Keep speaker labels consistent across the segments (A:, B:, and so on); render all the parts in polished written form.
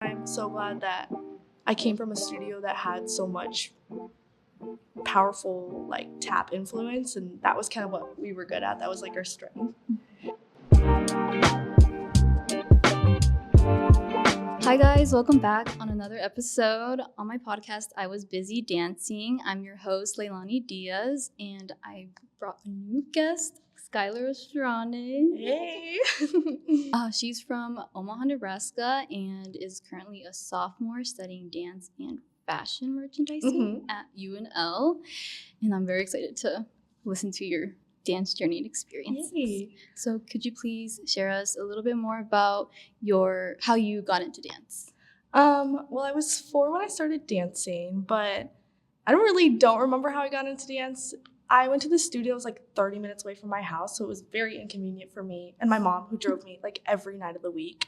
A: I'm so glad that I came from a studio that had so much powerful like tap influence, and that was kind of what we were good at. That was like our strength.
B: Hi guys, welcome back on another episode on my podcast, I Was Busy Dancing. I'm your host, Leilani Diaz, and I brought a new guest, Skylar Ostronic.
A: Hey!
B: She's from Omaha, Nebraska, and is currently a sophomore studying dance and fashion merchandising at UNL. And I'm very excited to listen to your dance journey and experiences.
A: Yay.
B: So could you please share us a little bit more about how you got into dance?
A: Well, I was 4 when I started dancing, but I don't remember how I got into dance. I went to the studio. It was like 30 minutes away from my house, so it was very inconvenient for me and my mom, who drove me like every night of the week.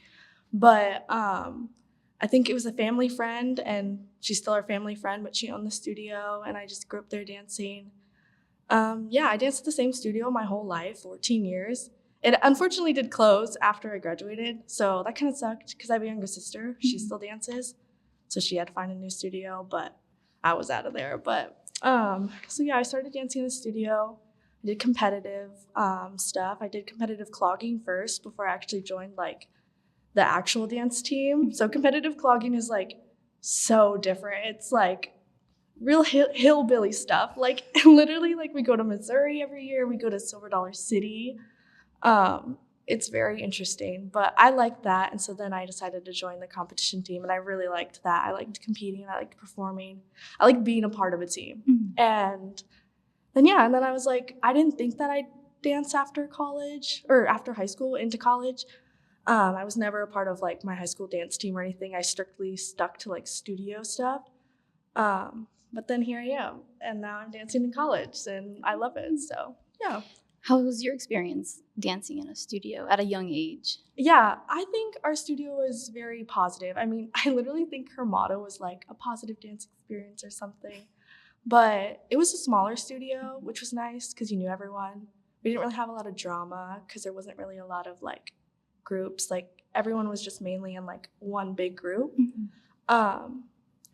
A: But I think it was a family friend, and she's still our family friend, but she owned the studio, and I just grew up there dancing. I danced at the same studio my whole life, 14 years. It unfortunately did close after I graduated, so that kind of sucked because I have a younger sister. She still dances, so she had to find a new studio, but I was out of there. But I started dancing in the studio. I did competitive stuff. I did competitive clogging first before I actually joined like the actual dance team. So competitive clogging is like so different. It's like real hillbilly stuff. Like literally, like we go to Missouri every year. We go to Silver Dollar City. It's very interesting, but I liked that. And so then I decided to join the competition team, and I really liked that. I liked competing. I liked performing. I liked being a part of a team. Mm-hmm. And then I was like, I didn't think that I'd dance after college or after high school into college. I was never a part of like my high school dance team or anything. I strictly stuck to like studio stuff. But then here I am, and now I'm dancing in college, and I love it. So yeah.
B: How was your experience dancing in a studio at a young age?
A: Yeah, I think our studio was very positive. I mean, I literally think her motto was like a positive dance experience or something. But it was a smaller studio, which was nice because you knew everyone. We didn't really have a lot of drama because there wasn't really a lot of like groups. Like everyone was just mainly in like one big group. Mm-hmm.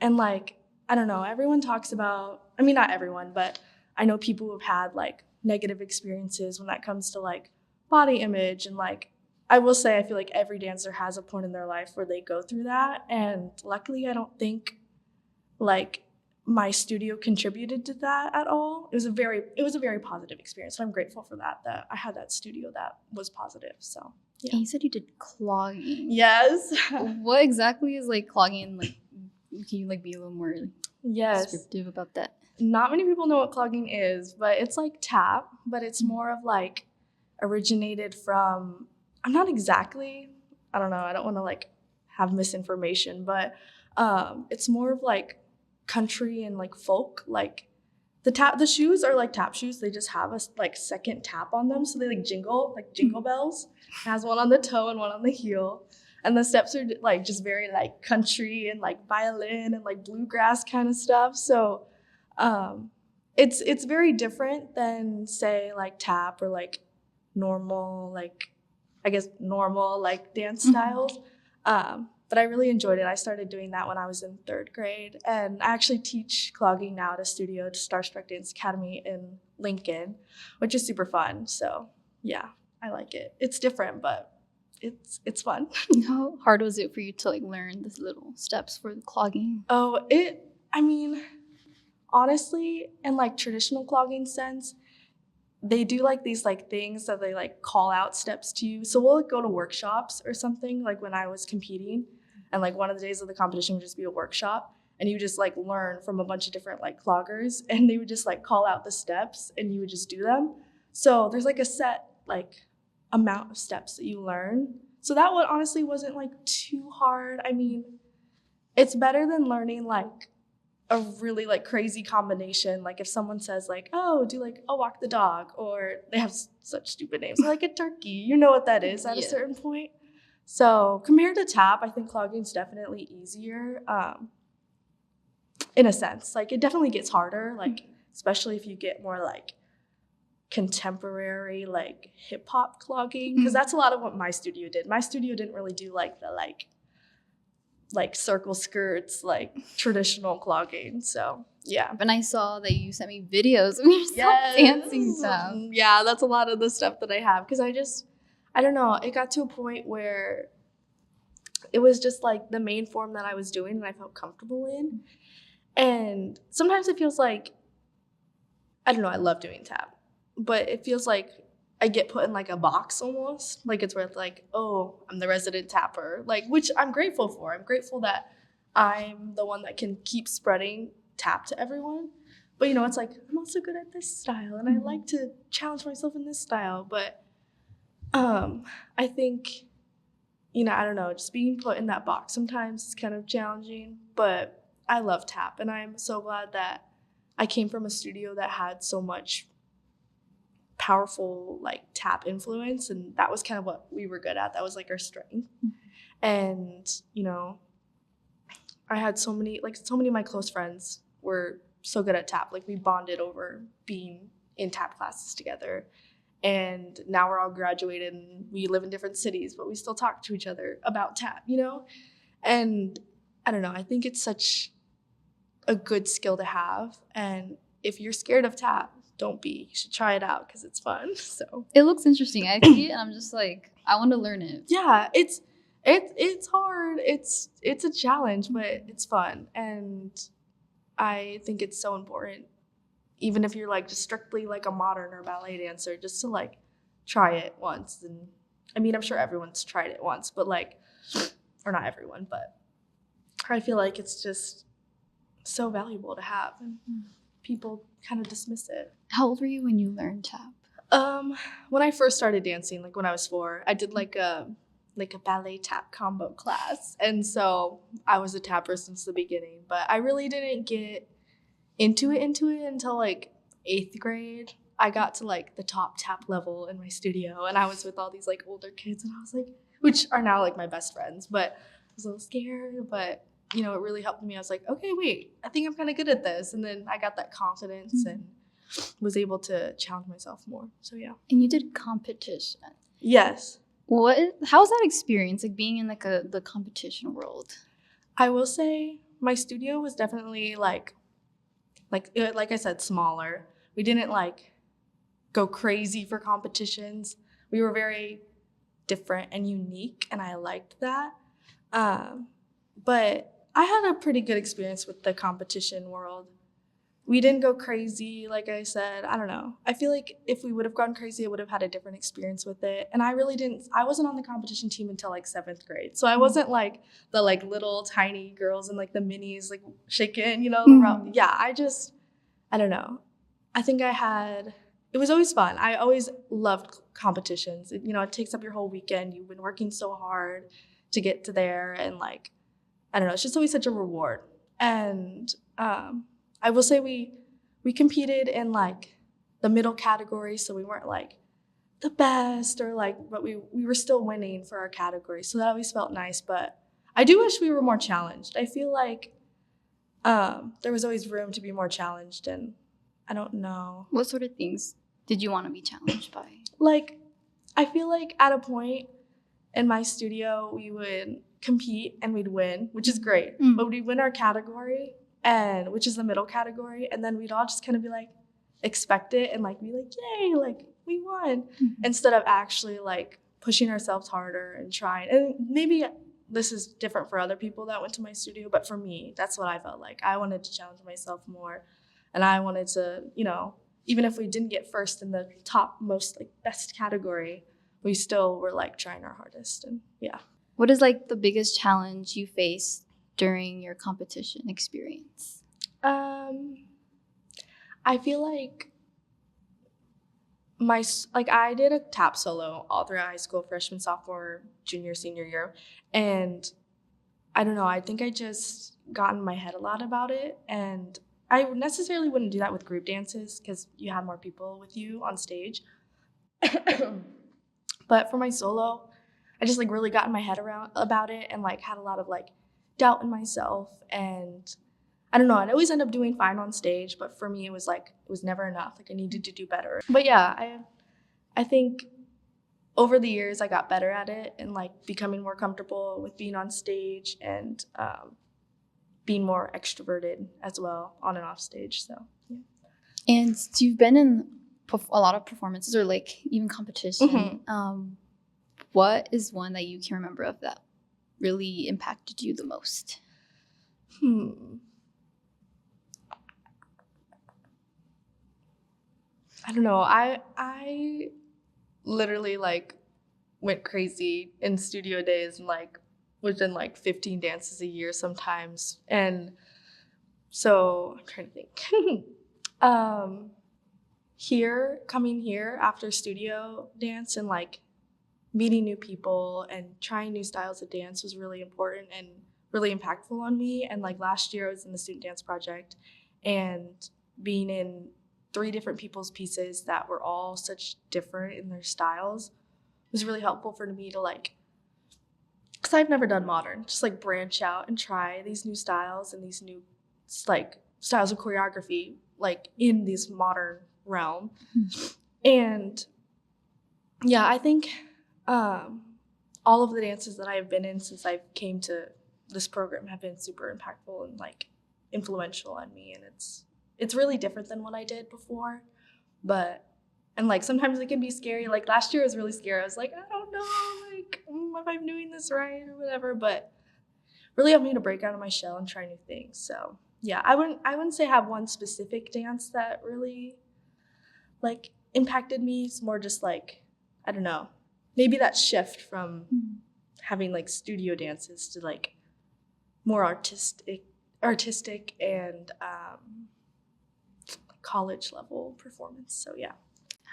A: And like, I don't know, everyone talks about, I mean, not everyone, but I know people who've had like negative experiences when that comes to like body image. And like, I will say, I feel like every dancer has a point in their life where they go through that. And luckily, I don't think like my studio contributed to that at all. It was a very positive experience. And I'm grateful for that I had that studio that was positive. So yeah.
B: And you said you did clogging.
A: Yes.
B: What exactly is like clogging? Like, can you like be a little more descriptive about that?
A: Not many people know what clogging is, but it's like tap, but it's more of like originated from, I don't know, I don't want to like have misinformation, but it's more of like country and like folk. Like the shoes are like tap shoes. They just have a like second tap on them, so they like jingle bells. It has one on the toe and one on the heel. And the steps are like just very like country and like violin and like bluegrass kind of stuff. So it's very different than say like tap or like normal like dance styles. But I really enjoyed it. I started doing that when I was in 3rd grade, and I actually teach clogging now at a studio at Starstruck Dance Academy in Lincoln, which is super fun. So yeah, I like it. It's different, but it's fun.
B: How hard was it for you to like learn the little steps for the clogging?
A: Honestly, in like traditional clogging sense, they do like these like things that they like call out steps to you. So we'll like, go to workshops or something, like when I was competing, and like one of the days of the competition would just be a workshop, and you just like learn from a bunch of different like cloggers, and they would just like call out the steps and you would just do them. So there's like a set like amount of steps that you learn. So that one honestly wasn't like too hard. I mean, it's better than learning like a really like crazy combination. Like if someone says like, oh, do like a walk the dog, or they have such stupid names like a turkey, you know what that is at a certain point. So compared to tap, I think clogging's definitely easier in a sense. Like it definitely gets harder, like especially if you get more like contemporary like hip hop clogging, because that's a lot of what my studio did. My studio didn't really do like the like like circle skirts, like traditional clogging. So yeah.
B: And I saw that you sent me videos of yourself dancing tap.
A: Yeah, that's a lot of the stuff that I have because I don't know, it got to a point where it was just like the main form that I was doing and I felt comfortable in. And sometimes it feels like, I don't know, I love doing tap, but it feels like I get put in like a box almost. Like it's where it's like, oh, I'm the resident tapper, like, which I'm grateful for. I'm grateful that I'm the one that can keep spreading tap to everyone. But you know, it's like, I'm also good at this style and I like to challenge myself in this style. But I think, you know, I don't know, just being put in that box sometimes is kind of challenging, but I love tap. And I'm so glad that I came from a studio that had so much powerful like tap influence, and that was kind of what we were good at. That was like our strength. And you know, I had so many of my close friends were so good at tap. Like we bonded over being in tap classes together. And now we're all graduated and we live in different cities, but we still talk to each other about tap, you know? And I don't know, I think it's such a good skill to have. And if you're scared of tap, don't be. You should try it out because it's fun. So
B: it looks interesting. I see it and I'm just like, I want to learn it.
A: Yeah, it's hard. It's a challenge, but it's fun. And I think it's so important, even if you're like just strictly like a modern or ballet dancer, just to like try it once. And I mean, I'm sure everyone's tried it once, but like, or not everyone, but I feel like it's just so valuable to have, and people kind of dismiss it.
B: How old were you when you learned tap?
A: When I first started dancing, like when I was 4, I did like a ballet tap combo class. And so I was a tapper since the beginning, but I really didn't get into it until like 8th grade. I got to like the top tap level in my studio, and I was with all these like older kids, and I was like, which are now like my best friends, but I was a little scared, but you know, it really helped me. I was like, okay, wait, I think I'm kind of good at this. And then I got that confidence and was able to challenge myself more. So yeah.
B: And you did competition.
A: Yes.
B: How was that experience, like being in like the competition world?
A: I will say my studio was definitely like I said, smaller. We didn't like go crazy for competitions. We were very different and unique, and I liked that. But I had a pretty good experience with the competition world. We didn't go crazy, like I said. I don't know. I feel like if we would have gone crazy, I would have had a different experience with it. And I wasn't on the competition team until like 7th grade. So I wasn't like the like little tiny girls and like the minis like shaking, you know? Yeah, I don't know. I think it was always fun. I always loved competitions. You know, it takes up your whole weekend. You've been working so hard to get to there, and like, I don't know, it's just always such a reward. And I will say we competed in like the middle category, so we weren't like the best or like, but we were still winning for our category, so that always felt nice. But I do wish we were more challenged. I feel like there was always room to be more challenged, and I don't know.
B: What sort of things did you want to be challenged by?
A: Like, I feel like at a point in my studio, we would compete and we'd win, which is great. But we'd win our category, and which is the middle category, and then we'd all just kind of be like, expect it and like be like, yay, like we won, instead of actually like pushing ourselves harder and trying. And maybe this is different for other people that went to my studio, but for me, that's what I felt like. I wanted to challenge myself more, and I wanted to, you know, even if we didn't get first in the top most like best category, we still were like trying our hardest. And yeah.
B: What is like the biggest challenge you faced during your competition experience?
A: I feel like I did a tap solo all throughout high school, freshman, sophomore, junior, senior year. And I don't know, I think I just got in my head a lot about it. And I necessarily wouldn't do that with group dances because you had more people with you on stage. But for my solo, I just like really got in my head about it and like had a lot of like doubt in myself. And I don't know, I'd always end up doing fine on stage, but for me it was never enough. Like I needed to do better. But yeah, I think over the years, I got better at it and like becoming more comfortable with being on stage and being more extroverted as well on and off stage. So, yeah.
B: And you've been in a lot of performances or like even competition. What is one that you can remember of that really impacted you the most?
A: I don't know. I literally like went crazy in studio days and like was in like 15 dances a year sometimes. And so I'm trying to think. Coming here after studio dance and like meeting new people and trying new styles of dance was really important and really impactful on me. And like last year I was in the student dance project, and being in 3 different people's pieces that were all such different in their styles was really helpful for me to like, because I've never done modern, just like branch out and try these new styles and these new like styles of choreography like in this modern realm. And yeah, I think all of the dances that I've been in since I came to this program have been super impactful and like influential on me, and it's really different than what I did before. And like sometimes it can be scary. Like last year was really scary. I was like, I don't know, like if I'm doing this right or whatever, but really helped me to break out of my shell and try new things. So yeah, I wouldn't say I have one specific dance that really like impacted me. It's more just like, I don't know, maybe that shift from having like studio dances to like more artistic and college level performance. So yeah.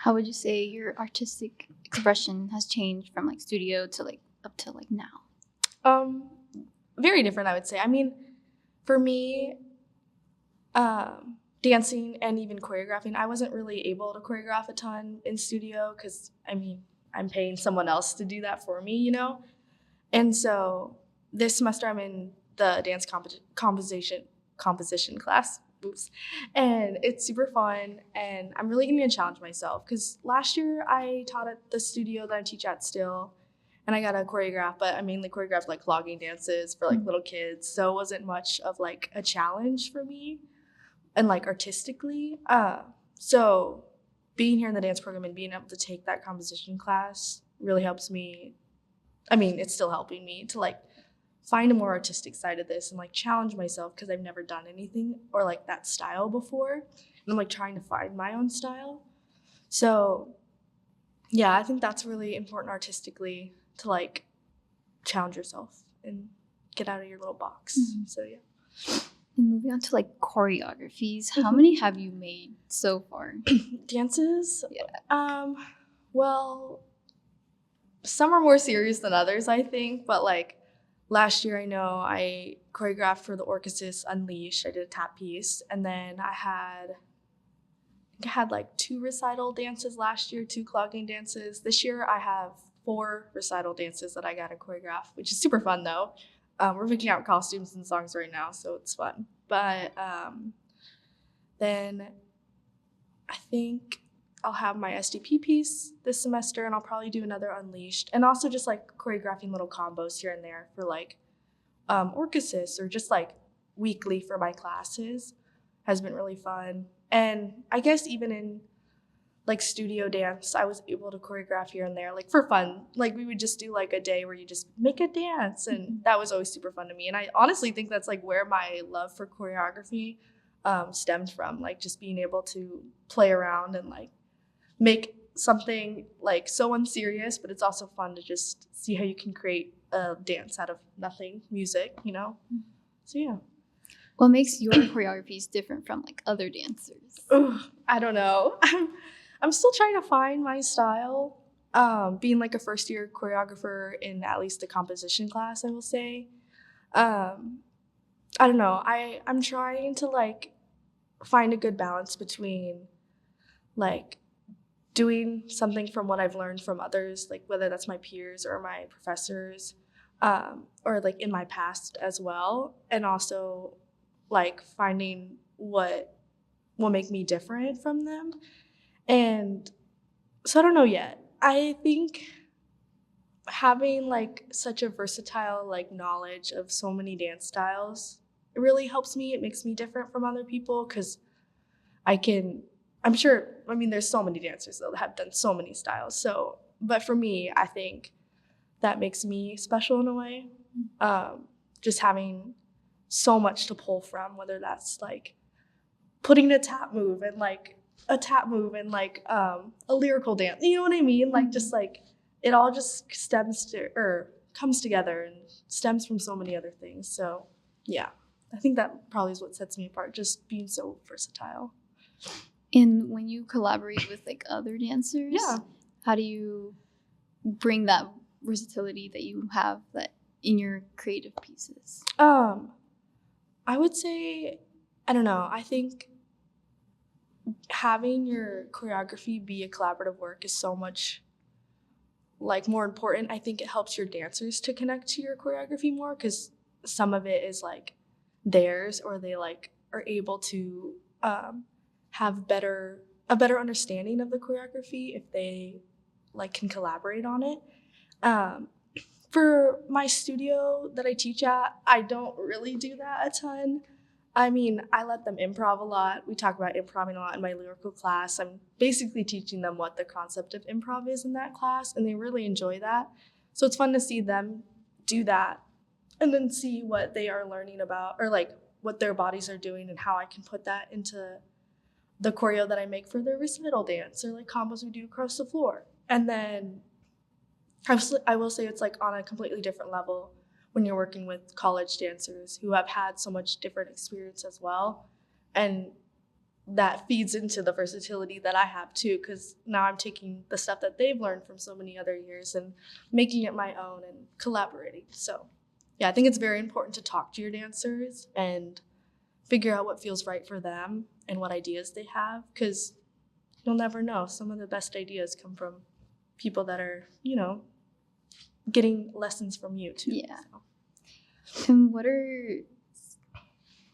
B: How would you say your artistic expression has changed from like studio to like up to like now?
A: Very different, I would say. I mean, for me, dancing and even choreographing, I wasn't really able to choreograph a ton in studio because, I mean, I'm paying someone else to do that for me, you know? And so this semester I'm in the dance composition class. Oops. And it's super fun, and I'm really going to challenge myself because last year I taught at the studio that I teach at still, and I got to choreograph, but I mainly choreographed like clogging dances for like little kids, so it wasn't much of like a challenge for me and like artistically. So being here in the dance program and being able to take that composition class really helps me. I mean, it's still helping me to like find a more artistic side of this and like challenge myself because I've never done anything or like that style before. And I'm like trying to find my own style. So yeah, I think that's really important artistically to like challenge yourself and get out of your little box. So yeah.
B: And moving on to like choreographies, how many have you made so far?
A: Dances?
B: Yeah.
A: Well, some are more serious than others, I think, but like last year, I know I choreographed for the Orchesis Unleashed. I did a tap piece, and then I had like 2 recital dances last year, 2 clogging dances. This year, I have 4 recital dances that I got to choreograph, which is super fun though. We're picking out costumes and songs right now, so it's fun. But then I think I'll have my SDP piece this semester, and I'll probably do another Unleashed, and also just like choreographing little combos here and there for like Orchesis or just like weekly for my classes has been really fun. And I guess even in like studio dance, I was able to choreograph here and there like for fun. Like we would just do like a day where you just make a dance, and that was always super fun to me. And I honestly think that's like where my love for choreography stemmed from, like just being able to play around and like make something like so unserious, but it's also fun to just see how you can create a dance out of nothing, music, you know? So yeah.
B: What makes your choreographies different from like other dancers?
A: I don't know. I'm still trying to find my style. Being like a first year choreographer in at least a composition class, I will say. I don't know. I'm trying to like find a good balance between like doing something from what I've learned from others, like whether that's my peers or my professors, or like in my past as well, and also like finding what will make me different from them. And so I don't know yet. I think having like such a versatile like knowledge of so many dance styles, it really helps me. It makes me different from other people because I'm sure, I mean, there's so many dancers though that have done so many styles. So, but for me, I think that makes me special in a way. Just having so much to pull from, whether that's like putting a tap move and like a lyrical dance. You know what I mean? Like just like it all just comes together and stems from so many other things. So yeah, I think that probably is what sets me apart, just being so versatile.
B: And when you collaborate with like other dancers,
A: Yeah.
B: how do you bring that versatility that you have that in your creative pieces?
A: I would say, I don't know, I think having your choreography be a collaborative work is so much like more important. I think it helps your dancers to connect to your choreography more because some of it is like theirs, or they like are able to have a better understanding of the choreography if they like can collaborate on it. For my studio that I teach at, I don't really do that a ton. I mean, I let them improv a lot. We talk about improvising a lot in my lyrical class. I'm basically teaching them what the concept of improv is in that class, and they really enjoy that. So it's fun to see them do that and then see what they are learning about, or like what their bodies are doing and how I can put that into the choreo that I make for their recital dance or like combos we do across the floor. And then I will say it's like on a completely different level when you're working with college dancers who have had so much different experience as well. And that feeds into the versatility that I have too, because now I'm taking the stuff that they've learned from so many other years and making it my own and collaborating. So yeah, I think it's very important to talk to your dancers and figure out what feels right for them and what ideas they have, because you'll never know. Some of the best ideas come from people that are, getting lessons from you too.
B: Yeah.
A: So.
B: And what are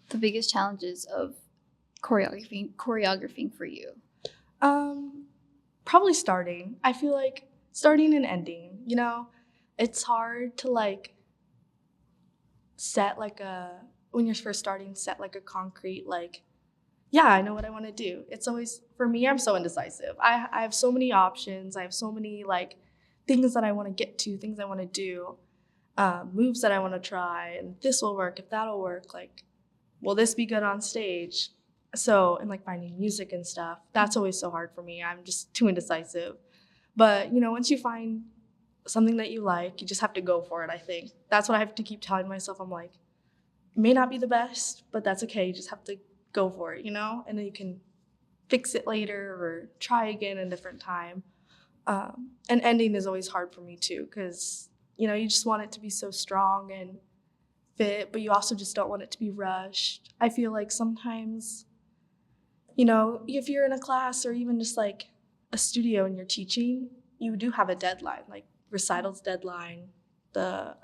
B: the biggest challenges of choreographing for you?
A: Probably starting. I feel like starting and ending, it's hard to like set like when you're first starting, set like a concrete, like, yeah, I know what I want to do. It's always, for me, I'm so indecisive. I have so many options. I have so many like things that I want to get to, things I want to do, moves that I want to try, and this will work, if that'll work, like, will this be good on stage? So, and like finding music and stuff, that's always so hard for me. I'm just too indecisive. But, once you find something that you like, you just have to go for it, I think. That's what I have to keep telling myself. I'm like, it may not be the best, but that's okay. You just have to go for it, and then you can fix it later or try again a different time. And ending is always hard for me too, because you just want it to be so strong and fit, but you also just don't want it to be rushed. I feel like sometimes, if you're in a class or even just like a studio and you're teaching, you do have a deadline, like recital's deadline, the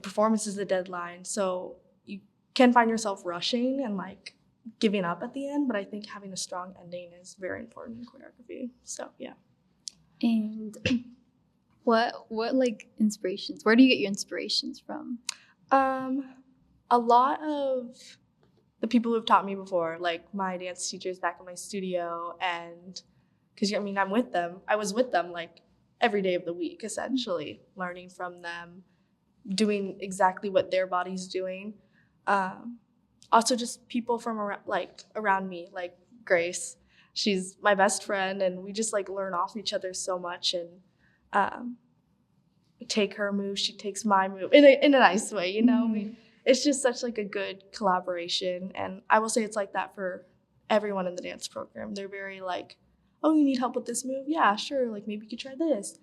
A: performance is the deadline. So you can find yourself rushing and like giving up at the end, but I think having a strong ending is very important in choreography. So yeah.
B: And what like inspirations? Where do you get your inspirations from?
A: A lot of the people who've taught me before, like my dance teachers back in my studio, and because I'm with them. I was with them like every day of the week, essentially, learning from them, doing exactly what their body's doing. Also, just people from around me, like Grace. She's my best friend, and we just like learn off each other so much, and take her move, she takes my move in a nice way. It's just such like a good collaboration, and I will say it's like that for everyone in the dance program. They're very like, oh, you need help with this move? Yeah, sure. Like maybe you could try this.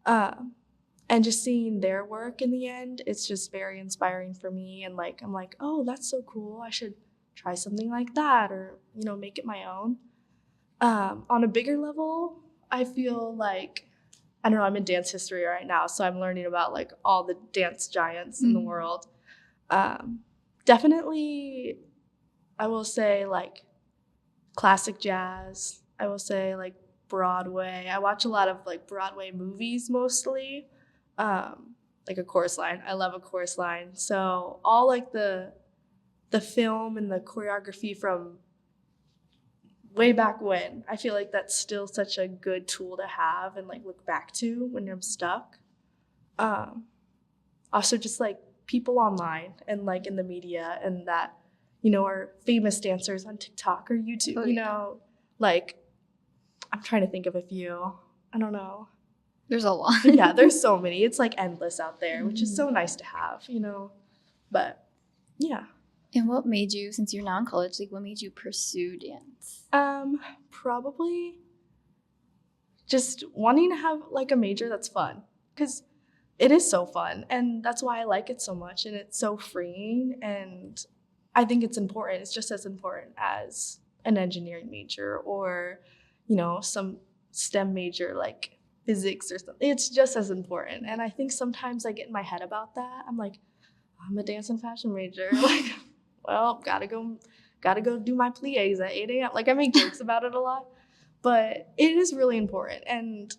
A: And just seeing their work in the end, it's just very inspiring for me. And like, I'm like, oh, that's so cool. I should try something like that, or, make it my own. On a bigger level, I feel like, I don't know, I'm in dance history right now, so I'm learning about like all the dance giants in the world. Definitely, I will say like classic jazz. I will say like Broadway. I watch a lot of like Broadway movies mostly. Like A Chorus Line. I love A Chorus Line. So all like the film and the choreography from way back when, I feel like that's still such a good tool to have and like look back to when I'm stuck. Also just like people online and like in the media and that, you know, are famous dancers on TikTok or YouTube,
B: Oh,
A: you
B: yeah.
A: know, like I'm trying to think of a few. I don't know.
B: There's a lot.
A: Yeah, there's so many. It's like endless out there, which is
B: Mhm.
A: so nice to have, you know. But yeah.
B: And what made you, since you're now in college, like what made you pursue dance?
A: Probably just wanting to have like a major that's fun, because it is so fun, and that's why I like it so much, and it's so freeing, and I think it's important. It's just as important as an engineering major or, you know, some STEM major like physics or something. It's just as important, and I think sometimes I get in my head about that. I'm like, I'm a dance and fashion major. Like, well, gotta go do my plies at 8 a.m. Like, I make jokes about it a lot, but it is really important. And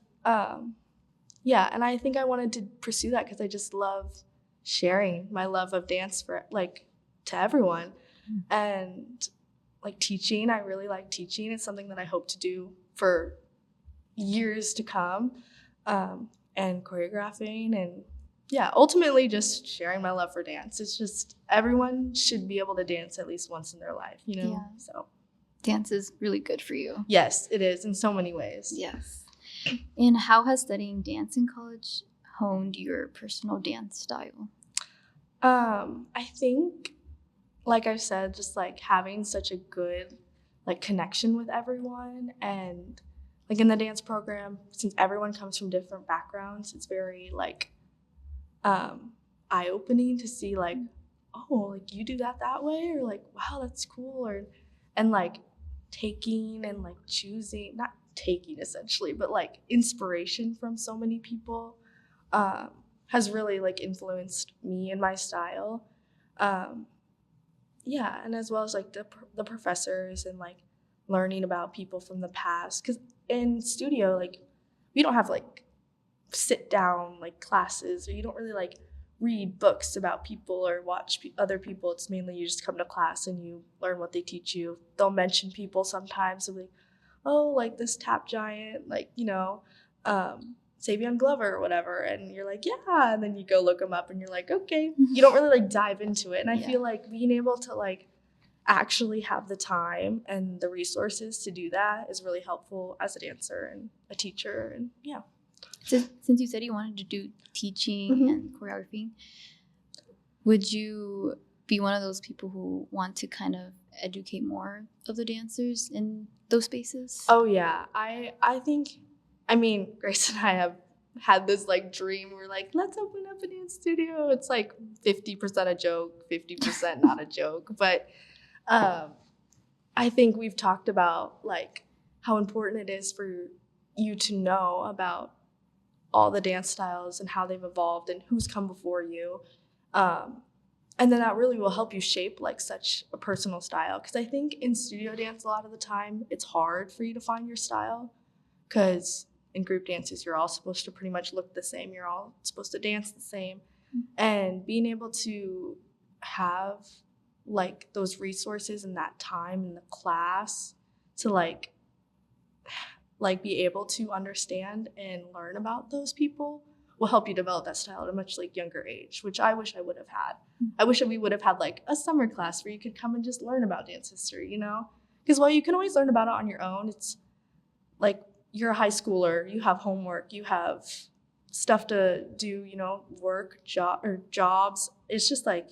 A: yeah, and I think I wanted to pursue that because I just love sharing my love of dance for like to everyone. And like teaching, I really like teaching. It's something that I hope to do for years to come. And choreographing and yeah, ultimately just sharing my love for dance. It's just everyone should be able to dance at least once in their life, you know?
B: Yeah.
A: So
B: Dance is really good for you.
A: yes, it is in so many ways.
B: Yes. And how has studying dance in college honed your personal dance style?
A: I think, like I said, just like having such a good like connection with everyone, and like in the dance program, since everyone comes from different backgrounds, it's very like eye-opening to see like, oh, like you do that way, or like, wow, that's cool, or and like taking and like choosing, not taking essentially, but like inspiration from so many people has really like influenced me and my style. um, yeah, and as well as like the professors and like learning about people from the past, because in studio like we don't have like sit down like classes, or you don't really like read books about people or watch other people. It's mainly you just come to class and you learn what they teach you. They'll mention people sometimes, so like, oh, like this tap giant, like, you know, Savion Glover or whatever, and you're like, yeah, and then you go look them up and you're like, okay, you don't really like dive into it. And I
B: Yeah.
A: feel like being able to like actually have the time and the resources to do that is really helpful as a dancer and a teacher. And yeah.
B: Since you said you wanted to do teaching
A: Mhm.
B: and choreography, would you be one of those people who want to kind of educate more of the dancers in those spaces?
A: Oh yeah, I think, I mean, Grace and I have had this like dream. We're like, let's open up a dance studio. It's like 50% a joke, 50% not a joke. But I think we've talked about like how important it is for you to know about all the dance styles and how they've evolved and who's come before you. And then that really will help you shape like such a personal style. Because I think in studio dance, a lot of the time, it's hard for you to find your style. Because in group dances, you're all supposed to pretty much look the same. You're all supposed to dance the same. And being able to have like those resources and that time in the class to like be able to understand and learn about those people will help you develop that style at a much like younger age, which I wish I would have had. I wish that we would have had like a summer class where you could come and just learn about dance history, you know? Because while you can always learn about it on your own, it's like you're a high schooler, you have homework, you have stuff to do, you know, work, jobs. It's just like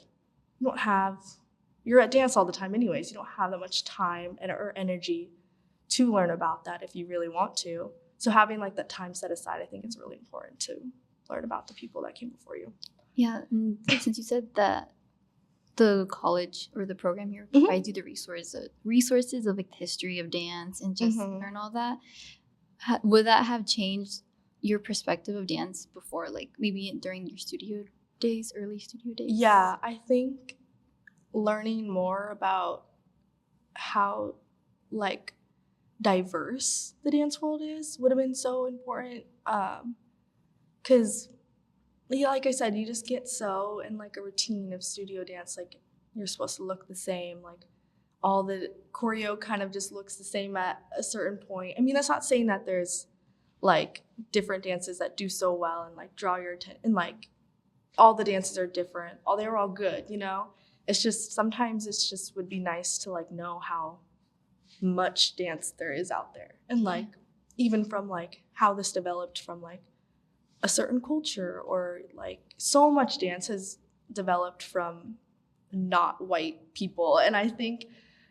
A: you're at dance all the time anyways. You don't have that much time or energy to learn about that if you really want to. So having like that time set aside, I think it's really important to learn about the people that came before you.
B: Yeah, and since you said that the college or the program here provides you the resources of like the history of dance and just learn all that, would that have changed your perspective of dance before, like maybe during your early studio days?
A: Yeah, I think learning more about how like diverse the dance world is would have been so important. Because, yeah, like I said, you just get so in like a routine of studio dance, like you're supposed to look the same, like all the choreo kind of just looks the same at a certain point. I mean, that's not saying that there's like different dances that do so well and like draw your attention, and like all the dances are different. They were all good, you know? It's just sometimes it's just would be nice to like know how much dance there is out there, and like even from like how this developed from like a certain culture, or like so much dance has developed from not white people. And I think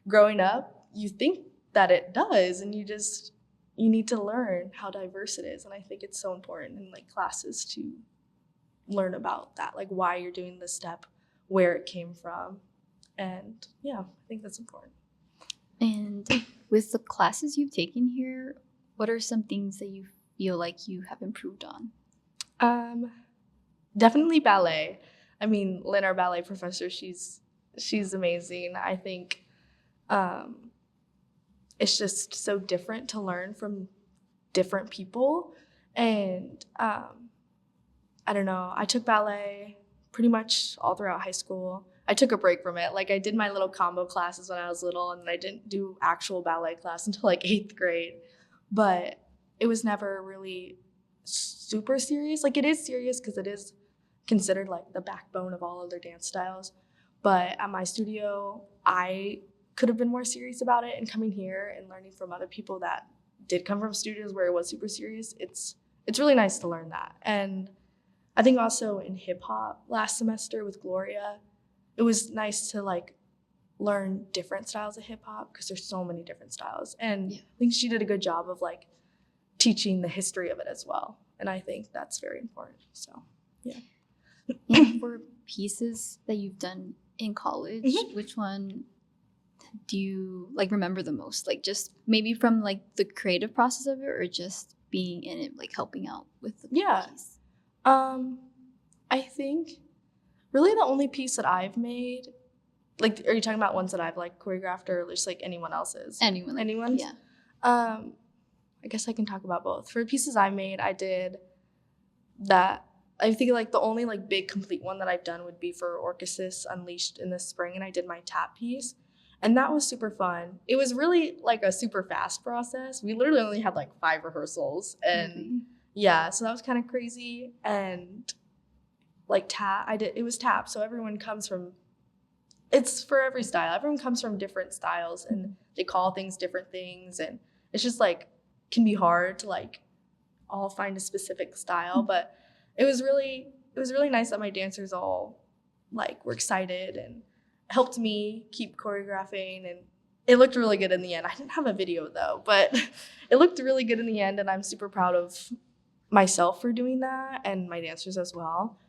A: growing up, you think that it does, and you need to learn how diverse it is. And I think it's so important in like classes to learn about that, like why you're doing this step, where it came from. And yeah, I think that's important.
B: And with the classes you've taken here, what are some things that you feel like you have improved on?
A: Definitely ballet. I mean, Lynn, our ballet professor, she's amazing. I think it's just so different to learn from different people. And I don't know, I took ballet pretty much all throughout high school. I took a break from it. Like I did my little combo classes when I was little, and then I didn't do actual ballet class until like 8th grade. But it was never really super serious. Like it is serious because it is considered like the backbone of all other dance styles. But at my studio, I could have been more serious about it, and coming here and learning from other people that did come from studios where it was super serious, it's really nice to learn that. And I think also in hip hop last semester with Gloria, it was nice to like learn different styles of hip hop because there's so many different styles. And I think she did a good job of like teaching the history of it as well. And I think that's very important. So, yeah.
B: And for pieces that you've done in college, which one do you like remember the most? Like just maybe from like the creative process of it, or just being in it, like helping out with the piece?
A: I think really the only piece that I've made, like, are you talking about ones that I've like choreographed, or just like anyone else's? Anyone's?
B: Yeah.
A: I guess I can talk about both. For pieces I made, I did that. I think like the only like big complete one that I've done would be for Orchesis Unleashed in the spring, and I did my tap piece, and that was super fun. It was really like a super fast process. We literally only had like 5 rehearsals, and yeah, so that was kind of crazy. And like it was tap, so everyone comes from, it's for every style. Everyone comes from different styles, and they call things different things, and it's just like can be hard to like all find a specific style. But it was really nice that my dancers all like were excited and helped me keep choreographing, and it looked really good in the end. I didn't have a video though, but it looked really good in the end, and I'm super proud of myself for doing that, and my dancers as well.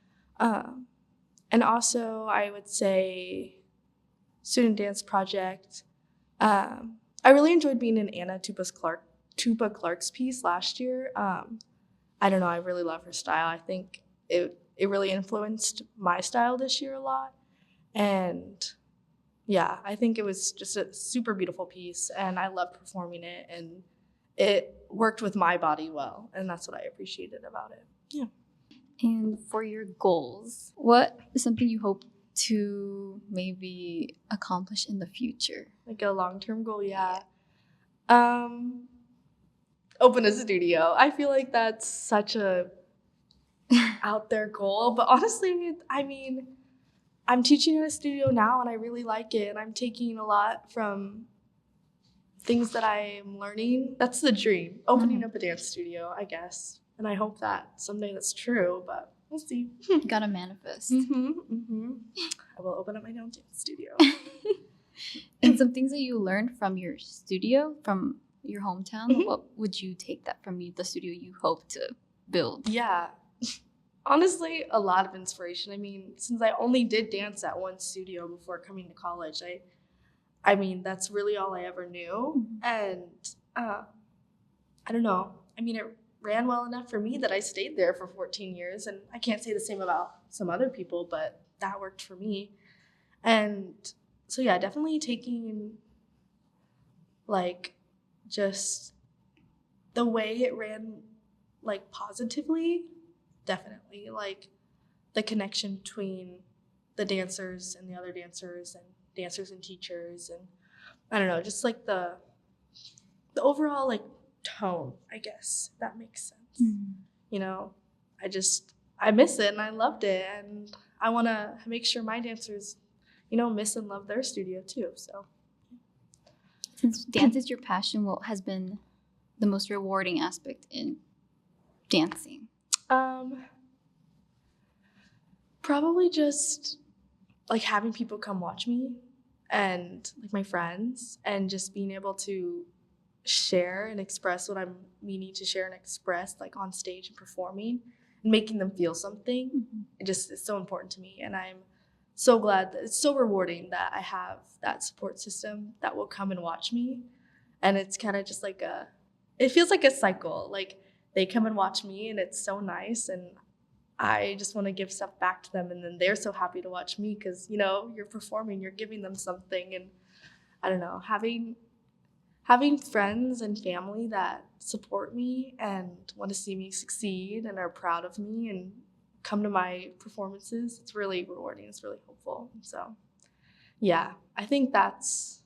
A: And also I would say student dance project. I really enjoyed being in Anna Tupa Clark's piece last year. I don't know, I really love her style. I think it really influenced my style this year a lot. And yeah, I think it was just a super beautiful piece, and I loved performing it, and it worked with my body well, and that's what I appreciated about it. Yeah.
B: And for your goals, what is something you hope to maybe accomplish in the future?
A: Like a long-term goal, yeah. Open a studio. I feel like that's such a out there goal, but honestly, I mean, I'm teaching in a studio now, and I really like it, and I'm taking a lot from things that I'm learning. That's the dream, opening up a dance studio, I guess. And I hope that someday that's true, but we'll see.
B: You gotta manifest.
A: I will open up my own dance studio.
B: And some things that you learned from your studio, from your hometown, what would you take that from the studio you hope to build?
A: Yeah. Honestly, a lot of inspiration. I mean, since I only did dance at one studio before coming to college, I mean, that's really all I ever knew. And I don't know. I mean, it ran well enough for me that I stayed there for 14 years. And I can't say the same about some other people, but that worked for me. And so, yeah, definitely taking like just the way it ran, like, positively, definitely. Like, the connection between the dancers and the other dancers and teachers, and I don't know, just like the overall, like, tone, I guess, if that makes sense. You know, I miss it and I loved it, and I want to make sure my dancers, you know, miss and love their studio too. So
B: since dance is your passion, what has been the most rewarding aspect in dancing?
A: Probably just like having people come watch me, and like my friends, and just being able to share and express what I'm meaning to share and express, like on stage and performing, and making them feel something. It just is so important to me, and I'm so glad that it's so rewarding that I have that support system that will come and watch me. And it's kind of just like it feels like a cycle. Like, they come and watch me, and it's so nice, and I just want to give stuff back to them, and then they're so happy to watch me because, you know, you're performing, you're giving them something. And I don't know, having friends and family that support me and want to see me succeed and are proud of me and come to my performances, it's really rewarding. It's really hopeful. So yeah, I think that's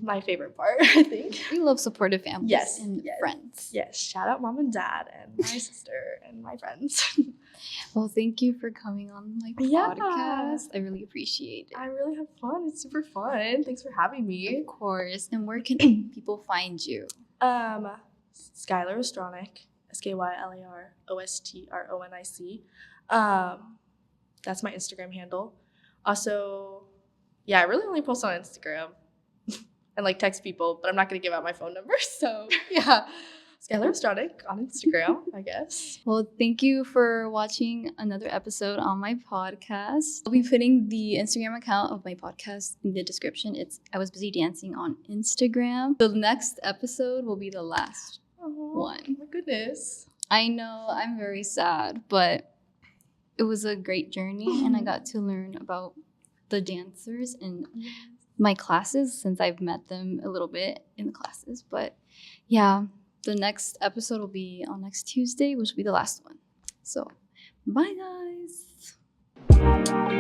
A: my favorite part, I think.
B: We love supportive families and friends.
A: Yes, shout out mom and dad and my sister and my friends.
B: Well, thank you for coming on my podcast. I really appreciate it.
A: I really have fun. It's super fun. Thanks for having me.
B: Of course. And where can people find you?
A: Skylar Ostronic, SkylarOstronic. That's my Instagram handle. Also, yeah, I really only post on Instagram and like text people, but I'm not going to give out my phone number. So yeah, Skylar Ostronic on Instagram, I guess.
B: Well, thank you for watching another episode on my podcast. I'll be putting the Instagram account of my podcast in the description. It's I Was Busy Dancing on Instagram. The next episode will be the last one.
A: Oh my goodness.
B: I know, I'm very sad, but it was a great journey, and I got to learn about the dancers in my classes since I've met them a little bit in the classes. But yeah, the next episode will be on next Tuesday, which will be the last one. So bye, guys.